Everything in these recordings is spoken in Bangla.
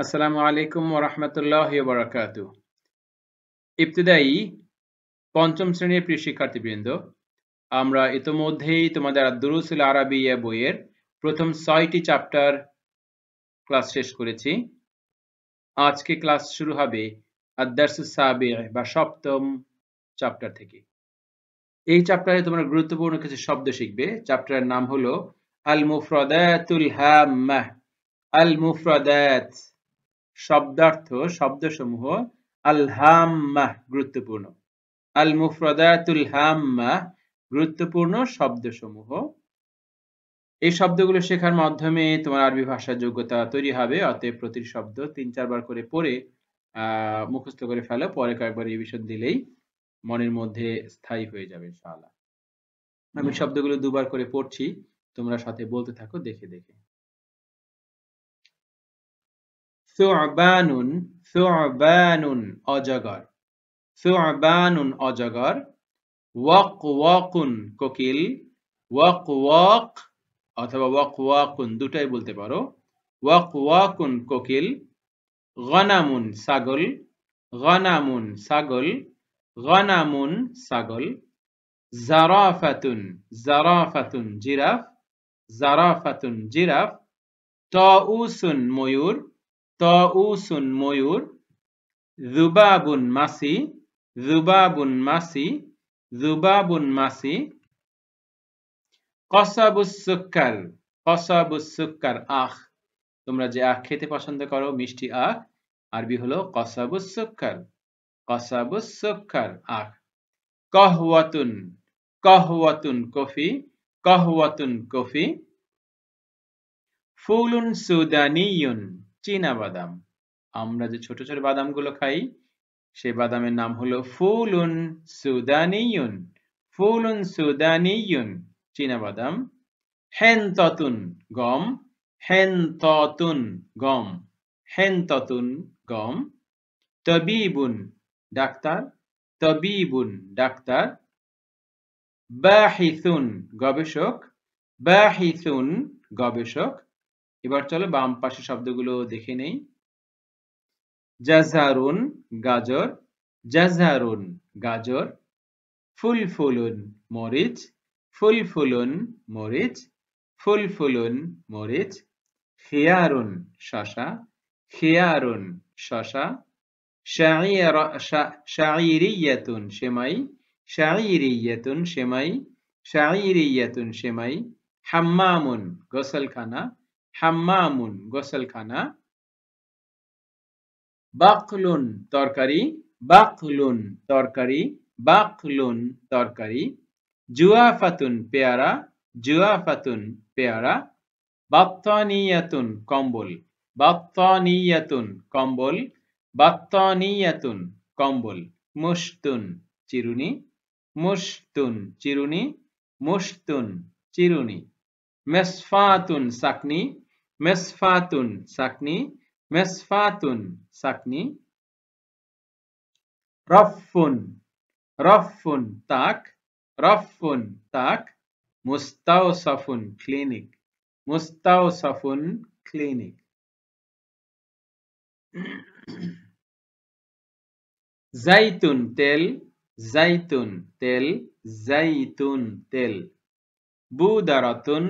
আসসালামু আলাইকুম ওয়া রাহমাতুল্লাহি ওয়া বারাকাতুহু। ইবতিদায়ী পঞ্চম শ্রেণীর প্রিয় শিক্ষার্থীবৃন্দ, আমরা ইতোমধ্যেই তোমাদের আদ-দুরুসুল আরাবিয়্যা বইয়ের প্রথম ৬টি চ্যাপ্টার ক্লাস শেষ করেছি। আজকে ক্লাস শুরু হবে আদ-দারসুস সাবি' বা ৭ম চ্যাপ্টার থেকে। এই চ্যাপ্টারে তোমরা গুরুত্বপূর্ণ কিছু শব্দ শিখবে। চ্যাপ্টারের নাম হলো আল-মুফরাদাতুল হাম্মাহ। আল-মুফরাদাত শব্দার্থ, শব্দসমূহ, আল-হাম্মাহ গুরুত্বপূর্ণ। আল-মুফরাদাতুল হাম্মাহ গুরুত্বপূর্ণ শব্দসমূহ। এই শব্দগুলো শেখার মাধ্যমে তোমার আরবি ভাষার যোগ্যতা তৈরি হবে। অতএব প্রতিটি শব্দ ৩-৪ বার করে পড়ে মুখস্থ করে ফেলো। পরে কয়েকবার রিভিশন দিলেই মনের মধ্যে স্থায়ী হয়ে যাবে ইনশাআল্লাহ। আমি শব্দগুলো ২ বার করে পড়ছি, তোমরা সাথে বলতে থাকো দেখে দেখে। সু'বানুন, সু'বানুন অজগর। সু'বানুন অজগর। ওয়াকওয়াকুন কোকিল। ওয়াকওয়াক অথবা ওয়াকওয়াকুন দুটাই বলতে পারো। ওয়াকওয়াকুন কোকিল। গনামুন ছাগল। গনামুন ছাগল। গনামুন ছাগল। জারাফাতুন, জারাফাতুন জিরাফ। জারাফাতুন জিরাফ। তাউসুন ময়ূর। তাউসুন ময়ূর। যুবাবুন মাছি। যুবাবুন মাছি। যুবাবুন মাছি। কসাবুস সুক্কার। কসাবুস সুক্কার আখ। তোমরা যে আখ খেতে পছন্দ করো, মিষ্টি আখ, আরবি হলো কসাবুস সুক্কার। কসাবুস সুক্কার আখ। কহওয়াতুন, কহওয়াতুন কফি। কহওয়াতুন কফি। ফুলুন সুদানিয়ুন চীনা বাদাম। আমরা যে ছোট ছোট বাদামগুলো খাই, সেই বাদামের নাম হলো ফুলুন সুদানিয়ুন। ফুলুন সুদানিয়ুন চীনা বাদাম। হেনতাতুন গম। হেনতাতুন গম। হেনতাতুন গম। তাবিবুন ডাক্তার। তাবিবুন ডাক্তার। বাহিসুন গবেষক। বাহিসুন গবেষক। এবার চলো বাম পাশে শব্দগুলো দেখে নেই। জাজহারুন গাজর। জাজহারুন গাজর। ফুলফুলুন মরিচ। ফুলফুলুন মরিচ। ফুলফুলুন মরিচ। খিয়ারুন শসা। খিয়ারুন শসা। শাঈরিয়াতুন সেমাই। শাঈরিয়াতুন সেমাই। শাঈরিয়াতুন সেমাই। হাম্মামুন গোসলখানা। হাম্মামুন গোসলখানা। বাকলুন তরকারি। বাকলুন তরকারি। বাকলুন তরকারি। জুয়াফাতুন পেয়ারা। জুয়াফাতুন পেয়ারা। বাত্তানিয়াতুন কম্বল। বাত্তানিয়াতুন কম্বল। বাত্তানিয়াতুন কম্বল। মুশতুন চিরুনি। মুশতুন চিরুনি। মুশতুন চিরুনি। মেসফাতুন সাকনি। মেসফাতুন সাকনি। মেসফাতুন সাকনি। রফফুন। রফফুন তাক। রফফুন তাক। মুস্তাওসাফুন ক্লিনিক। মুস্তাওসাফুন ক্লিনিক। জাইতুন তেল। জাইতুন তেল। জাইতুন তেল। বুদারাতুন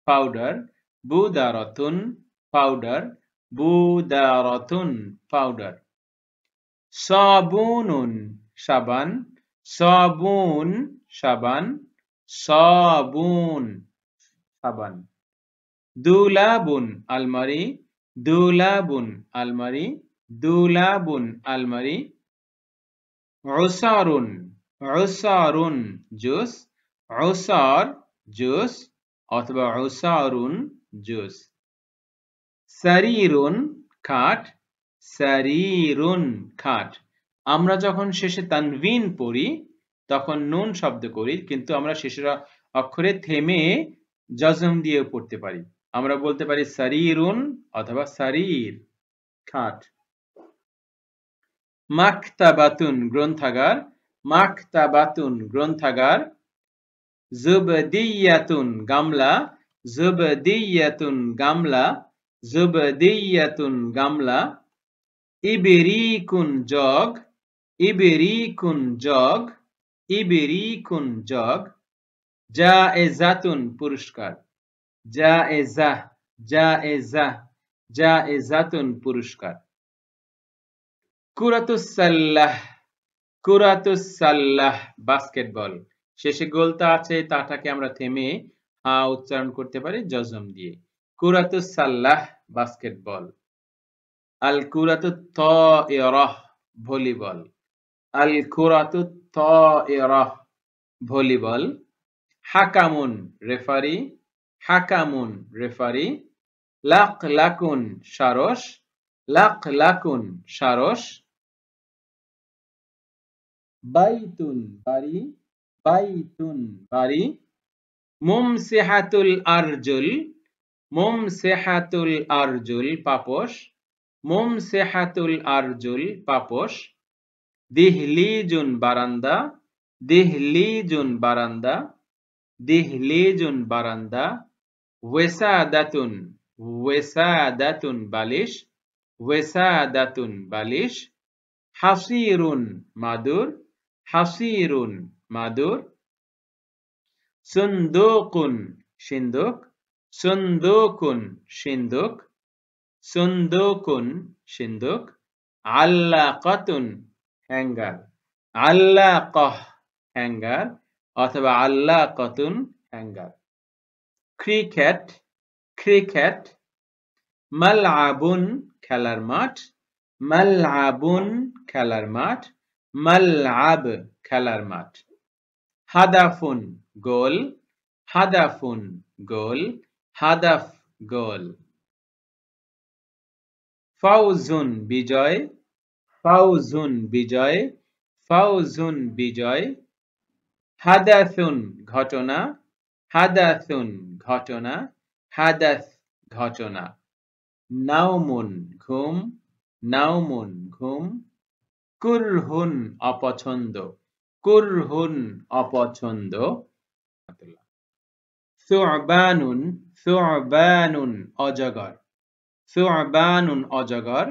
পাউডার। বুদারাতুন পাউডার। বুদারাতুন পাউডার। সাবুনুন সাবান। সাবুন সাবান। সাবুন সাবান। দুলাবুন আলমারি। দুলাবুন আলমারি। দুলাবুন আলমারি। উসারুন। উসারুন জুস। উসার জুস অথবা উসারুন জুস। সারিরুন খাট। সারিরুন খাট। আমরা যখন শেষে তানভিন পড়ি তখন নুন শব্দ করি, কিন্তু আমরা শেষের অক্ষরে থেমে জজম দিয়ে পড়তে পারি। আমরা বলতে পারি সারিরুন অথবা সারির খাট। মাকতাবাতুন গ্রন্থাগার। মাকতাবাতুন গ্রন্থাগার। জুবদিয়াতুন গামলা। জুবদিয়াতুন গামলা। জুবদিয়াতুন গামলা, ইবরিকুন জগ, ইবরিকুন জগ, ইবরিকুন জগ, জায়েজাতুন পুরস্কার, জায়েজাহ, জায়েজাহ, জায়েজাতুন পুরস্কার। কুরাতুস সাল্লাহ, কুরাতুস সাল্লাহ বাস্কেটবল। শেষে গোলতা আছে, তাটাকে আমরা থেমে হা উচ্চারণ করতে পারি জজম দিয়ে। কুরাতুস সাল্লাহ বাস্কেটবল। আল কুরাতুত তায়রাহ ভলিবল, আল কুরাতুত তায়রাহ ভলিবল। হাকামুন রেফারি, হাকামুন রেফারি। লাকলাকুন সারস, লাকলাকুন সারস। বাইতুন বাড়ি, বাইতুন বাড়ি। মুমসিহাতুল আরজুল, মুমসিহাতুল আরজুল পাপোশ, মুমসিহাতুল আরজুল পাপোশ। দিহলিজুন বারান্দা, দিহলিজুন বারান্দা, দিহলিজুন বারান্দা। ওয়েসাদাতুন, ওয়েসাদাতুন বালিশ, ওয়েসাদাতুন বালিশ। হাসিরুন মাদুর, হাসিরুন মাদুর। সুন্দুকুন সিন্দুক, সুন্দুকুন সিন্দুক, সুন্দুকুন সিন্দুক। আল্লাকাতুন হ্যাঙ্গার, আল্লাকাহ হ্যাঙ্গার অথবা আল্লাকাতুন হ্যাঙ্গার। Cricket, cricket. মালআবুন খেলার মাঠ, মালআবুন খেলার মাঠ, মালআব খেলার মাঠ। হাদাফুন গোল, হাদাফুন গোল, হাদাফ গোল। ফাউজুন বিজয়, ফাউজুন বিজয়, ফাউজুন বিজয়। হাদাথুন ঘটনা, হাদাথুন ঘটনা, হাদাথ ঘটনা। নাউমুন ঘুম, নাউমুন ঘুম। কুরহুন অপছন্দ, কুরহুন অপছন্দ। সুবানুন, সুবানুন অজগর, সুবানুন অজগর।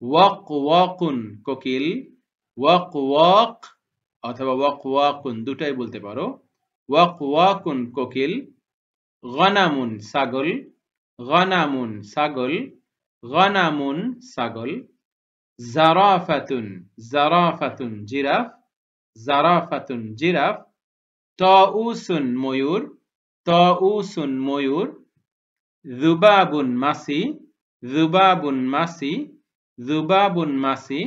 ওয়াকওয়াকুন কোকিল, ওয়াকওয়াক অথবা ওয়াকওয়াকুন দুটাই বলতে পারো। ওয়াকওয়াকুন কোকিল। গনামুন ছাগল, গনামুন ছাগল, গনামুন ছাগল। জারাফাতুন, জারাফাতুন জিরাফ, জারাফাতুন জিরাফ। তাউসুন ময়ূর, তাউসুন ময়ূর। যুবাবুন মাছি, যুবাবুন মাছি, যুবাবুন মাছি।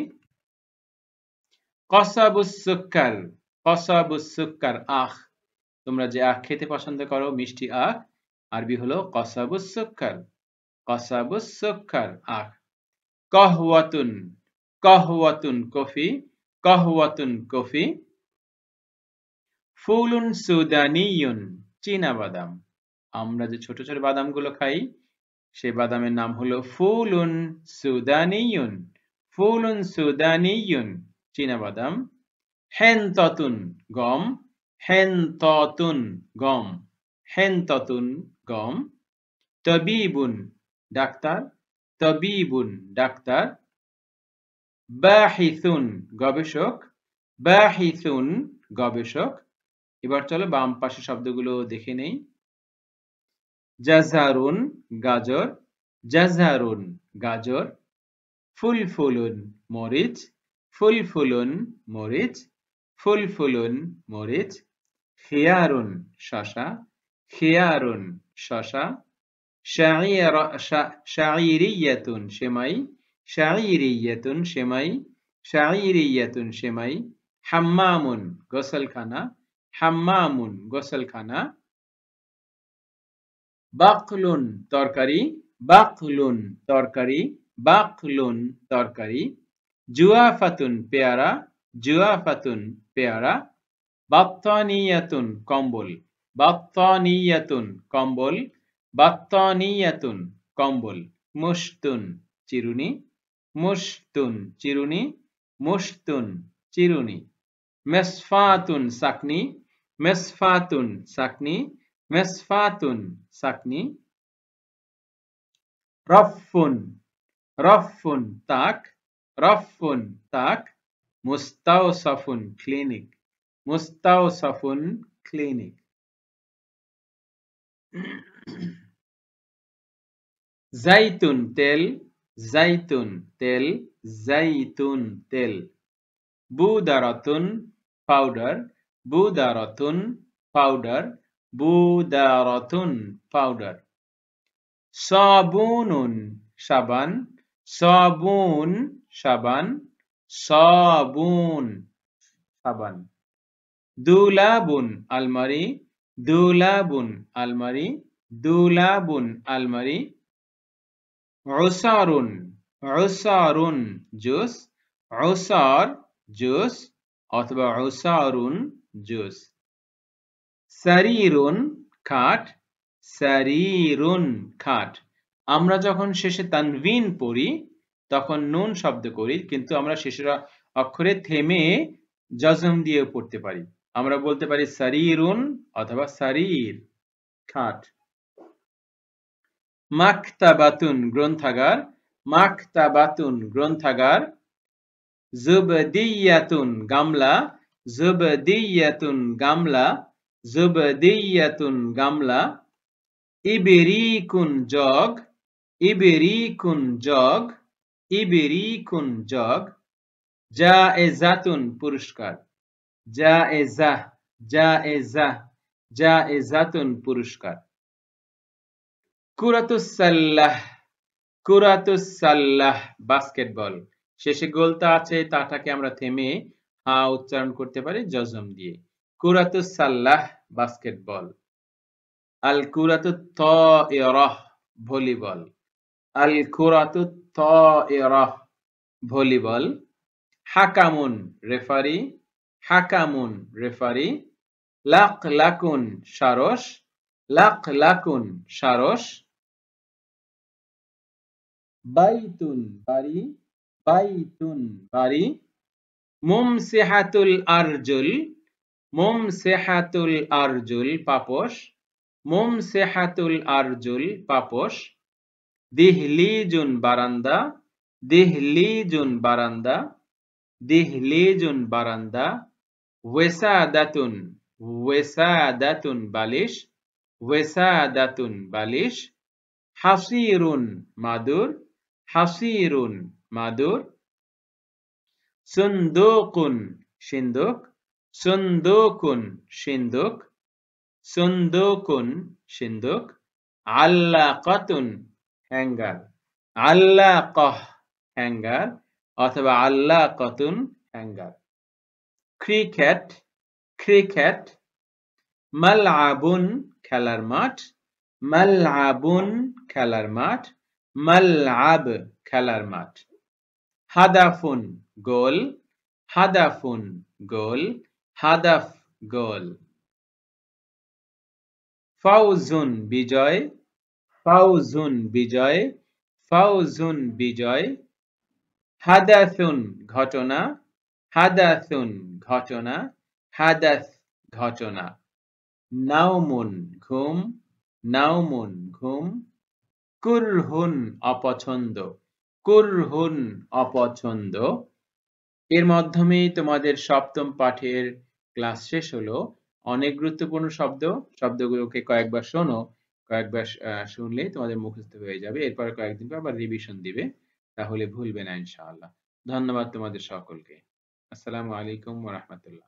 কসাবুস সুক্কার, কসাবুস সুক্কার আখ। তোমরা যে আখ খেতে পছন্দ করো, মিষ্টি আখ, আরবি হলো কসাবুস সুক্কার, কসাবুস সুক্কার আখ। কহওয়াতুন, কহওয়াতুন কফি, কহওয়াতুন কফি। ফুলুন সুদানিয়ুন চীনা বাদাম। আমরা যে ছোট ছোট বাদামগুলো খাই, সেই বাদামের নাম হলো ফুলুন সুদানিয়ুন, ফুলুন সুদানিয়ুন চীনা বাদাম। হেনতাতুন গম, হেনতাতুন গম, হেনতাতুন গম। তাবিবুন ডাক্তার, তাবিবুন ডাক্তার। বাহিসুন গবেষক, বাহিসুন গবেষক। এবার চলো বাম পাশে শব্দগুলো দেখে নেই। জাজহারুন গাজর, জাজহারুন গাজর। ফুলফুলুন মরিচ, ফুলফুলুন মরিচ, ফুলফুলুন মরিচ। খিয়ারুন শসা, খিয়ারুন শসা। শাইরিয়াতুন সেমাই, শাইরিয়াতুন সেমাই, শাইরিয়াতুন সেমাই। হাম্মামুন গোসলখানা, হাম্মামুন গোসলখানা। বাকলুন তরকারি, বাকলুন তরকারি, বাকলুন তরকারি। জুয়াফাতুন পেয়ারা, জুয়াফাতুন পেয়ারা। বাত্তানিয়াতুন কম্বল, বাত্তানিয়াতুন কম্বল, বাত্তানিয়াতুন কম্বল। মুশতুন চিরুনি, মুশতুন চিরুনি, মুশতুন চিরুনি। মেসফাতুন সাকনি, মেসফাতুন সাকনি, মেসফাতুন সাকনি। রফুন রফুন তাক রফুন তাক মুস্তাওসাফুন ক্লিনিক মুস্তাওসাফুন ক্লিনিক জাইতুন তেল জাইতুন তেল জাইতুন তেল বুদারাতুন পাউডার বুদারাতুন পাউডার বুদারাতুন পাউডার সাবুনুন সাবান সাবুন সাবান সাবুন সাবান দুলাবুন আলমারি দুলাবুন আলমারি দুলাবুন আলমারি উসারুন উসারুন জুস উসার জুস অথবা উসারুন জুস সারিরুন খাট সারিরুন খাট আমরা যখন শেষে তানভিন পড়ি তখন নুন শব্দ করি কিন্তু আমরা শেষের অক্ষরে থেমে জজম দিয়ে পড়তে পারি আমরা বলতে পারি সারিরুন অথবা সারির খাট মাকতাবাতুন গ্রন্থাগার মাকতাবাতুন গ্রন্থাগার জুবদিয়াতুন গামলা জুবদিয়াতুন গামলা জুবদিয়াতুন গামলা ইবেরিকুন জগ ইবেরিকুন জগ ইবেরিকুন জগ জায়েজাতুন পুরস্কার জায়েজাহ জায়েজাহ জায়েজাতুন পুরস্কার কুরাতুস সাল্লাহ কুরাতুস সাল্লাহ বাস্কেটবল শেষে গোলতা আছে তাটাকে আমরা থেমে হা উচ্চারণ করতে পারি জজম দিয়ে কুরাতুস সাল্লাহ বাস্কেটবল আল কুরাতুত তায়রাহ ভলিবল আল কুরাতুত তায়রাহ ভলিবল হাকামুন রেফারি হাকামুন রেফারি লাকলাকুন সারস লাকলাকুন সারস বাইতুন বাড়ি বাইতুন বাড়ি মুমসিহাতুল আরজুল মুমসিহাতুল আরজুল পাপোশ মুমসিহাতুল আরজুল পাপোশ দিহলিজুন বারান্দা দিহলিজুন বারান্দা দিহলিজুন বারান্দা ওয়েসাদাতুন ওয়েসাদাতুন বালিশ ওয়েসাদাতুন বালিশ হাসিরুন মাদুর হাসিরুন মাদুর সুন্দুকুন সিন্দুক সুন্দুকুন সিন্দুক সুন্দুকুন সিন্দুক আল্লাকাতুন হ্যাঙ্গার আল্লাকাহ হ্যাঙ্গার অথবা আল্লাকাতুন হ্যাঙ্গার ক্রিকেট ক্রিকেট মালআবুন খেলার মাঠ মালআবুন খেলার মাঠ মালআব খেলার মাঠ হাদাফুন গোল হাদাফুন গোল হাদাফ গোল ফাউজুন বিজয় ফাউজুন বিজয় ফাউজুন বিজয় হাদাথুন ঘটনা হাদাথুন ঘটনা হাদাথ ঘটনা নাউমুন ঘুম নাউমুন ঘুম কুরহুন অপছন্দ কুরহুন অপছন্দ এর মাধ্যমেই তোমাদের সপ্তম পাঠের ক্লাস শেষ হলো অনেক গুরুত্বপূর্ণ শব্দ শব্দগুলোকে কয়েকবার শোনো কয়েকবার শুনলেই তোমাদের মুখস্থ হয়ে যাবে এরপর কয়েকদিন পর আবার রিভিশন দিবে তাহলে ভুলবে না ইনশাআল্লাহ ধন্যবাদ তোমাদের সকলকে আসসালামু আলাইকুম ওয়া রাহমাতুল্লাহ